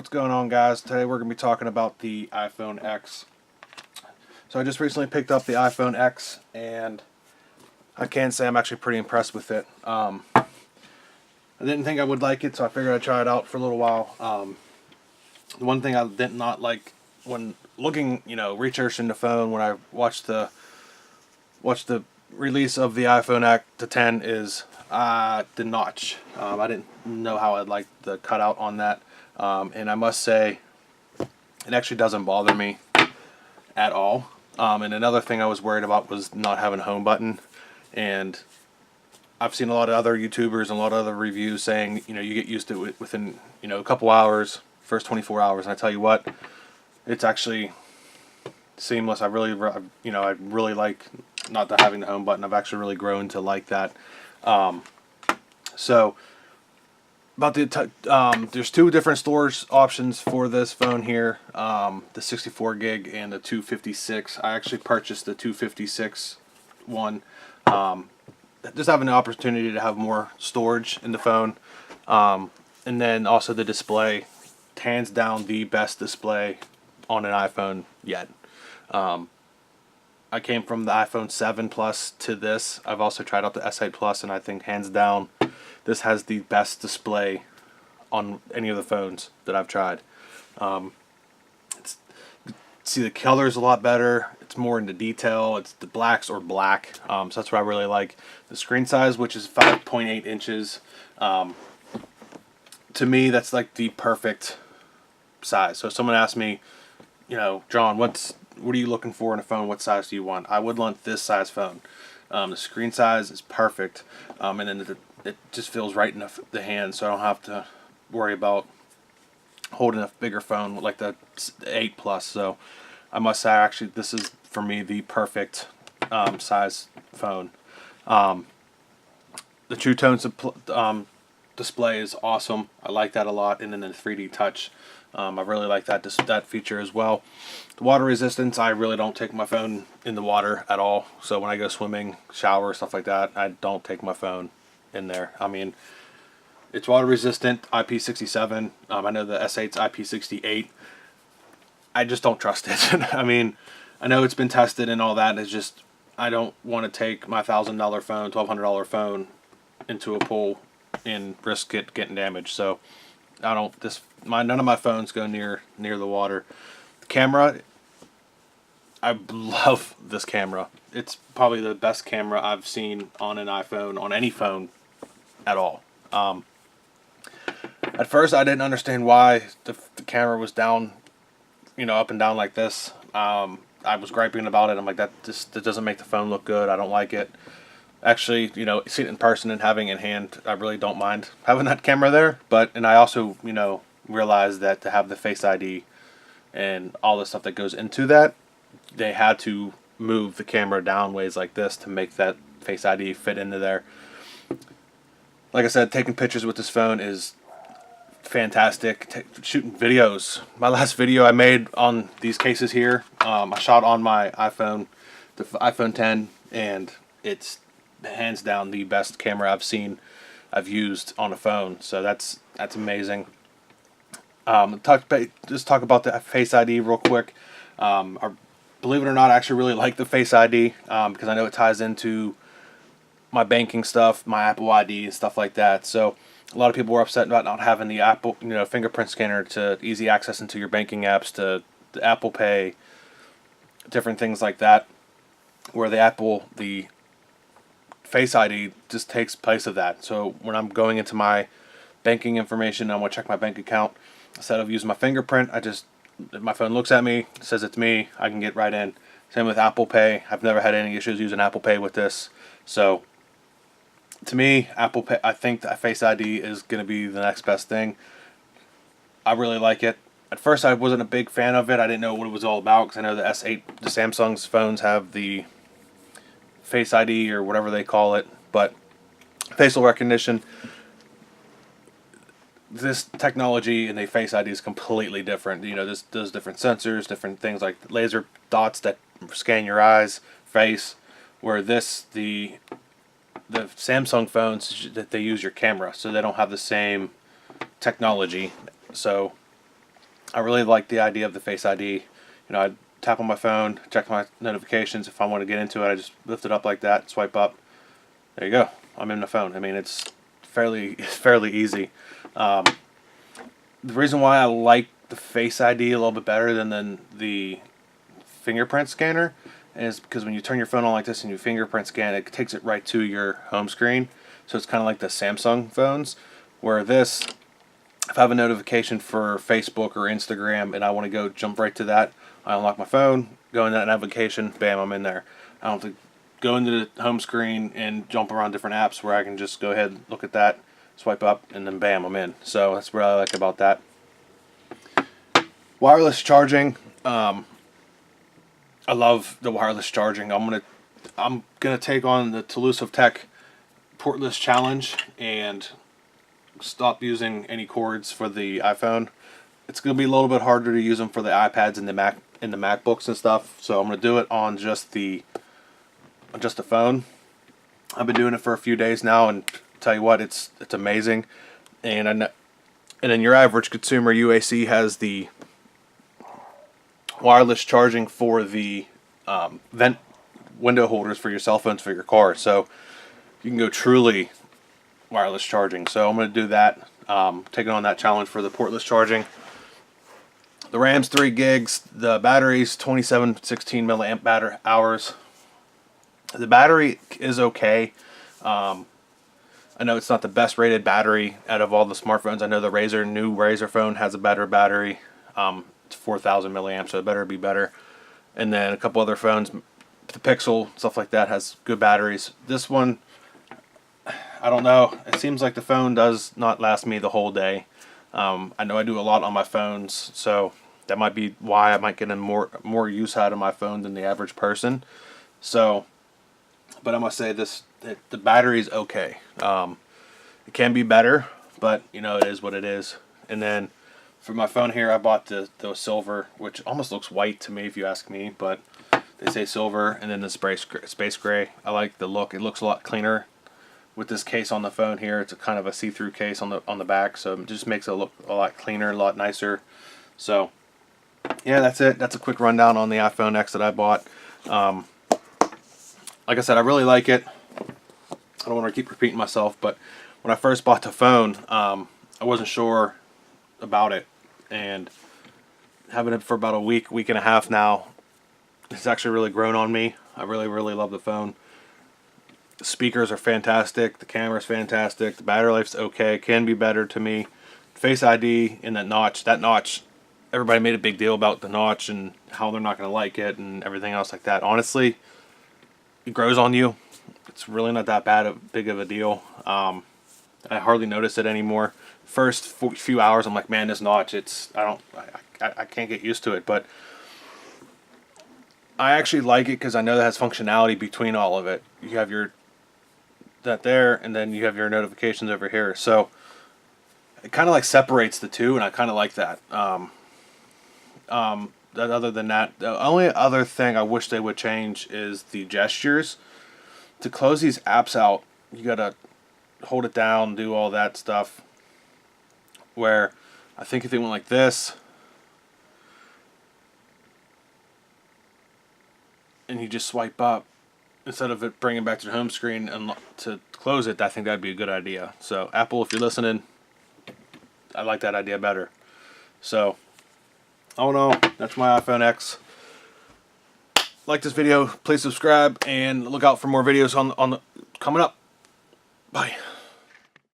What's going on, guys? Today we're going to be talking about the iPhone X. So I just recently picked up the iPhone X, and I can say I'm actually pretty impressed with it. I didn't think I would like it, so I figured I'd try it out for a little while. The one thing I did not like when looking, researching the phone when I watched the release of the iPhone X to 10 is the notch. I didn't know how I'd like the cutout on that. And I must say, it actually doesn't bother me at all. And another thing I was worried about was not having a home button. And I've seen a lot of other YouTubers and a lot of other reviews saying, you get used to it within, a couple hours, first 24 hours. And I tell you what, it's actually seamless. I really like not having the home button. I've actually really grown to like that. So about there's two different storage options for this phone here, the 64 gig and the 256. I actually purchased the 256 one, just having the opportunity to have more storage in the phone, and then also the display, hands down the best display on an iPhone yet. I came from the iPhone 7 Plus to this. I've also tried out the S8 Plus, and I think hands down this has the best display on any of the phones that I've tried. See, the color's a lot better. It's more into detail. It's the blacks or black. So that's what I really like. The screen size, which is 5.8 inches. To me, that's like the perfect size. So if someone asked me, John, what are you looking for in a phone? What size do you want? I would want this size phone. The screen size is perfect, and then it just feels right in the hand, so I don't have to worry about holding a bigger phone like the 8 Plus. So I must say, actually, this is for me the perfect size phone. The True Tone display is awesome. I like that a lot, and then the 3D touch. I really like that feature as well. The water resistance, I really don't take my phone in the water at all. So when I go swimming, shower, stuff like that, I don't take my phone in there. I mean, it's water resistant, IP67. I know the S8's IP68. I just don't trust it. I mean, I know it's been tested and all that. It's just, I don't want to take my $1,000 phone, $1,200 phone into a pool and risk it getting damaged. So none of my phones go near the water. The camera, I love this camera. It's probably the best camera I've seen on an iPhone, on any phone at all. At first, I didn't understand why the camera was down, up and down like this. I was griping about it. I'm like, that doesn't make the phone look good. I don't like it. Actually, seeing it in person and having it in hand, I really don't mind having that camera there. And I also, realized that to have the Face ID and all the stuff that goes into that, they had to move the camera down ways like this to make that Face ID fit into there. Like I said, taking pictures with this phone is fantastic. Shooting videos. My last video I made on these cases here, I shot on my iPhone, the iPhone 10, and it's hands down the best camera I've used on a phone. So that's amazing. Just talk about the Face ID real quick. Believe it or not, I actually really like the Face ID because I know it ties into my banking stuff, my Apple ID and stuff like that. So a lot of people were upset about not having the Apple, fingerprint scanner to easy access into your banking apps, to the Apple Pay, different things like that, where the Face ID just takes place of that. So when I'm going into my banking information, I want to check my bank account, instead of using my fingerprint, if my phone looks at me, says it's me, I can get right in. Same with Apple Pay. I've never had any issues using Apple Pay with this. So to me, Apple Pay, I think that Face ID is going to be the next best thing. I really like it. At first, I wasn't a big fan of it. I didn't know what it was all about because I know the S8, the Samsung's phones have the Face ID or whatever they call it, but facial recognition, this technology and the Face ID is completely different. This does different sensors, different things like laser dots that scan your eyes, face, where the Samsung phones, that they use your camera, so they don't have the same technology. So I really like the idea of the Face ID. You know, I tap on my phone, check my notifications. If I want to get into it, I just lift it up like that, swipe up. There you go. I'm in the phone. I mean, it's fairly easy. The reason why I like the Face ID a little bit better than the fingerprint scanner is because when you turn your phone on like this and you fingerprint scan, it takes it right to your home screen. So it's kind of like the Samsung phones, where this, if I have a notification for Facebook or Instagram and I want to go jump right to that, I unlock my phone, go in that navigation, bam, I'm in there. I don't have to go into the home screen and jump around different apps, where I can just go ahead, look at that, swipe up, and then bam, I'm in. So that's what I like about that. Wireless charging. I love the wireless charging. I'm gonna take on the Toulouse of Tech portless challenge and stop using any cords for the iPhone. It's gonna be a little bit harder to use them for the iPads and the MacBooks and stuff. So I'm gonna do it on just the phone. I've been doing it for a few days now, and tell you what, it's amazing. And then your average consumer, UAC has the wireless charging for the vent window holders for your cell phones for your car, so you can go truly wireless charging. So I'm going to do that, taking on that challenge for the portless charging. The RAM's 3 gigs, the battery's 2716 milliamp battery hours. The battery is okay. I know it's not the best rated battery out of all the smartphones. I know the new Razer phone has a better battery. It's 4,000 milliamps, so it better be better. And then a couple other phones, the Pixel, stuff like that, has good batteries. This one, I don't know. It seems like the phone does not last me the whole day. I know I do a lot on my phones, so that might be why I might get in more use out of my phone than the average person. So, but I must say the battery is okay. It can be better, but you know, it is what it is. And then for my phone here, I bought the silver, which almost looks white to me if you ask me, but they say silver, and then the space gray. I like the look. It looks a lot cleaner with this case on the phone here. It's a kind of a see-through case on the back, so it just makes it look a lot cleaner, a lot nicer. So yeah, that's it. That's a quick rundown on the iPhone X that I bought. Like I said, I really like it. I don't want to keep repeating myself, but when I first bought the phone, I wasn't sure about it, and having it for about a week and a half now, it's actually really grown on me. I really love the phone. The speakers are fantastic, the camera's fantastic, the battery life's okay, can be better to me. Face ID and that notch, everybody made a big deal about the notch and how they're not going to like it and everything else like that. Honestly, it grows on you. It's really not that big of a deal. I hardly notice it anymore. First few hours, I'm like, man, this notch, I can't get used to it. But I actually like it because I know that has functionality between all of it. You have that there, and then you have your notifications over here. So it kind of like separates the two, and I kind of like that. Other than that, the only other thing I wish they would change is the gestures. To close these apps out, you gotta hold it down, do all that stuff. Where I think if they went like this, and you just swipe up, instead of it bringing back to the home screen and to close it, I think that'd be a good idea. So Apple, if you're listening, I like that idea better. So, oh no, that's my iPhone X. Like this video, please subscribe, and look out for more videos on the coming up. Bye.